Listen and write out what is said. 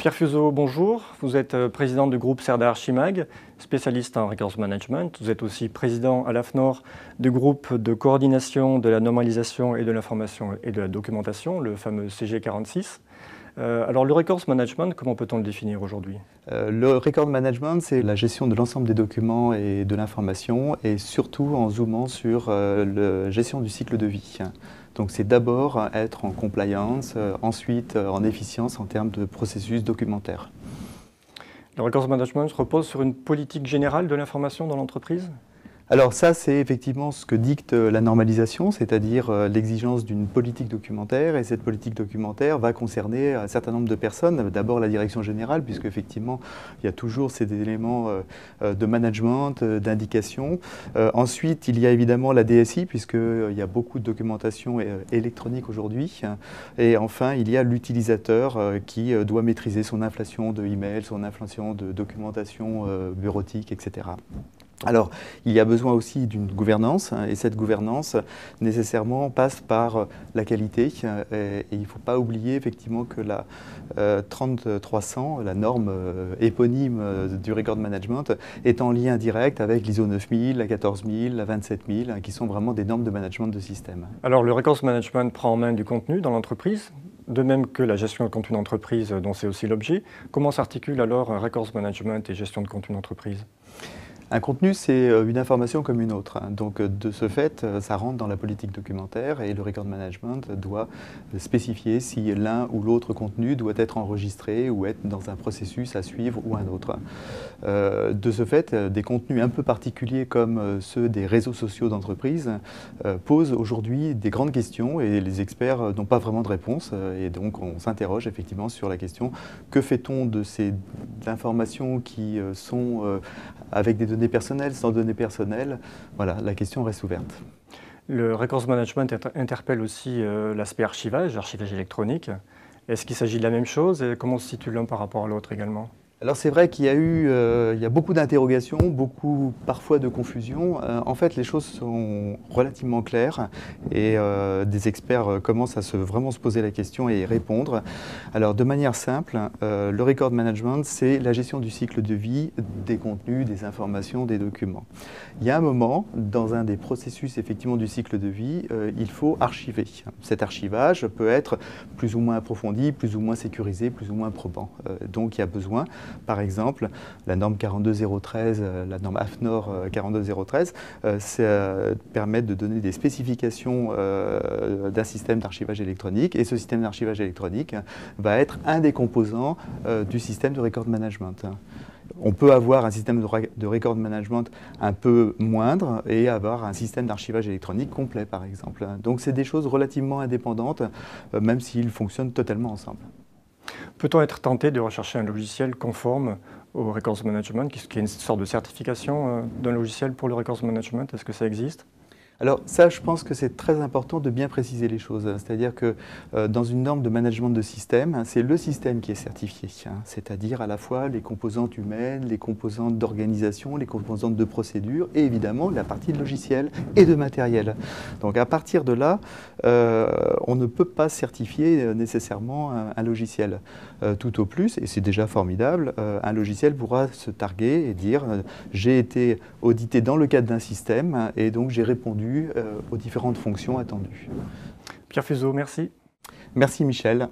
Pierre Fuseau, bonjour. Vous êtes président du groupe Cerda Archimag, spécialiste en Records Management. Vous êtes aussi président à l'AFNOR du groupe de coordination de la normalisation et de l'information et de la documentation, le fameux CG46. Alors le Records Management, comment peut-on le définir aujourd'hui? Le Record Management, c'est la gestion de l'ensemble des documents et de l'information, et surtout en zoomant sur la gestion du cycle de vie. Donc c'est d'abord être en compliance, ensuite en efficience en termes de processus documentaire. Le Records Management repose sur une politique générale de l'information dans l'entreprise? Alors ça, c'est effectivement ce que dicte la normalisation, c'est-à-dire l'exigence d'une politique documentaire, et cette politique documentaire va concerner un certain nombre de personnes. D'abord la direction générale, puisque effectivement il y a toujours ces éléments de management, d'indication. Ensuite, il y a évidemment la DSI, puisqu'il y a beaucoup de documentation électronique aujourd'hui. Et enfin, il y a l'utilisateur qui doit maîtriser son inflation de email, son inflation de documentation bureautique, etc. Alors, il y a besoin aussi d'une gouvernance, et cette gouvernance, nécessairement, passe par la qualité. Et il ne faut pas oublier, effectivement, que la 30300, la norme éponyme du Record Management, est en lien direct avec l'ISO 9000, la 14000, la 27000, qui sont vraiment des normes de management de système. Alors, le Records Management prend en main du contenu dans l'entreprise, de même que la gestion de contenu d'entreprise, dont c'est aussi l'objet. Comment s'articule alors Records Management et gestion de contenu d'entreprise? Un contenu, c'est une information comme une autre. Donc, de ce fait, ça rentre dans la politique documentaire, et le Record Management doit spécifier si l'un ou l'autre contenu doit être enregistré ou être dans un processus à suivre ou un autre. De ce fait, des contenus un peu particuliers comme ceux des réseaux sociaux d'entreprise posent aujourd'hui des grandes questions, et les experts n'ont pas vraiment de réponse. Et donc, on s'interroge effectivement sur la question: que fait-on de ces informations qui sont avec des données personnelles, sans données personnelles? Voilà, la question reste ouverte. Le Records Management interpelle aussi l'aspect archivage électronique. Est-ce qu'il s'agit de la même chose, et comment se situe l'un par rapport à l'autre également? Alors c'est vrai qu'il y a il y a beaucoup d'interrogations, beaucoup parfois de confusion. En fait, les choses sont relativement claires, et des experts commencent à vraiment se poser la question et y répondre. Alors de manière simple, le Record Management, c'est la gestion du cycle de vie des contenus, des informations, des documents. Il y a un moment, dans un des processus effectivement du cycle de vie, il faut archiver. Cet archivage peut être plus ou moins approfondi, plus ou moins sécurisé, plus ou moins probant. Donc il y a besoin, par exemple, la norme 42013, la norme AFNOR 42013, permettent de donner des spécifications d'un système d'archivage électronique, et ce système d'archivage électronique va être un des composants du système de record management. On peut avoir un système de record management un peu moindre et avoir un système d'archivage électronique complet, par exemple. Donc c'est des choses relativement indépendantes, même s'ils fonctionnent totalement ensemble. Peut-on être tenté de rechercher un logiciel conforme au Records Management, qui est une sorte de certification d'un logiciel pour le Records Management? Est-ce que ça existe? Alors ça, je pense que c'est très important de bien préciser les choses. C'est-à-dire que dans une norme de management de système, c'est le système qui est certifié. C'est-à-dire à la fois les composantes humaines, les composantes d'organisation, les composantes de procédure, et évidemment la partie de logiciel et de matériel. Donc à partir de là, on ne peut pas certifier nécessairement un logiciel. Tout au plus, et c'est déjà formidable, un logiciel pourra se targuer et dire j'ai été audité dans le cadre d'un système, et donc j'ai répondu aux différentes fonctions attendues. Pierre Fuseau, merci. Merci Michel.